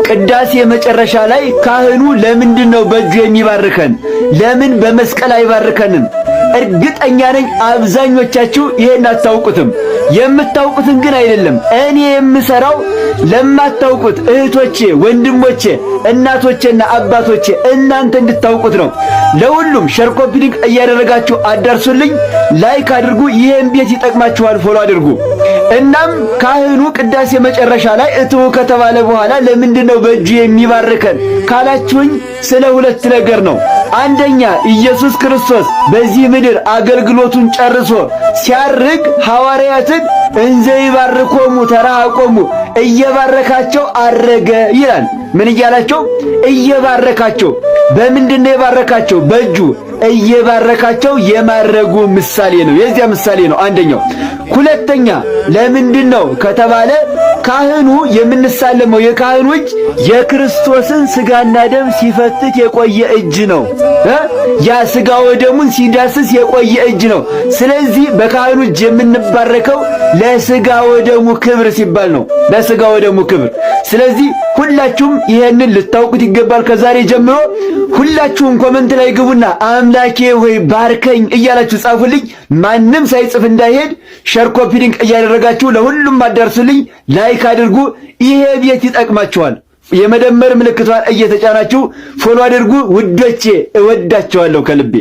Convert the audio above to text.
ቅዳሴ መጨረሻ ላይ ካህኑ ለምንድነው በእጁ የሚባርከን? ለምን በመስቀል አይባርከንም? እርግጠኛ ነኝ አብዛኞቻችሁ ይሄን አታውቁትም። የምታውቁትን ግን አይደለም እኔ የምሰራው ለማታውቁት እህቶቼ፣ ወንድሞቼ፣ እናቶቼና አባቶቼ እናንተ እንድታውቁት ነው። ለሁሉም ሼር ኮፒ ሊንክ እያደረጋችሁ አዳርሱልኝ። ላይክ አድርጉ። ይሄን ቤት ይጠቅማችኋል፣ ፎሎ አድርጉ። እናም ካህኑ ቅዳሴ መጨረሻ ላይ እትው ከተባለ በኋላ ለምንድነው በእጁ የሚባርከን ካላችሁኝ ስለ ሁለት ነገር ነው። አንደኛ ኢየሱስ ክርስቶስ በዚህ ምድር አገልግሎቱን ጨርሶ ሲያርግ ሐዋርያትን እንዘ ይባርኮሙ ተራቆሙ እየባረካቸው አረገ ይላል። ምን እያላቸው? እየባረካቸው። በምንድነው የባረካቸው? በእጁ እየባረካቸው የማረጉ ምሳሌ ነው። የዚያ ምሳሌ ነው አንደኛው። ሁለተኛ ለምንድነው ከተባለ ካህኑ የምንሳለመው የካህኑ እጅ የክርስቶስን ሥጋና ደም ሲፈትት የቆየ እጅ ነው። ያ ሥጋ ወደሙን ሲዳስስ የቆየ እጅ ነው። ስለዚህ በካህኑ እጅ የምንባረከው ለሥጋ ወደሙ ክብር ሲባል ነው። ለሥጋ ወደሙ ክብር። ስለዚህ ሁላችሁም ይሄንን ልታውቁት ይገባል። ከዛሬ ጀምሮ ሁላችሁም ኮሜንት ላይ ግቡና አምላኬ ሆይ ባርከኝ እያላችሁ ጻፉልኝ። ማንም ሳይጽፍ እንዳይሄድ ሼር ኮፒ ሊንክ እያደረጋችሁ ለሁሉም አዳርሱልኝ። ላይክ አድርጉ። ይሄ ቤት ይጠቅማችኋል። የመደመር ምልክቷን እየተጫናችሁ ፎሎ አድርጉ። ውዶቼ እወዳችኋለሁ ከልቤ።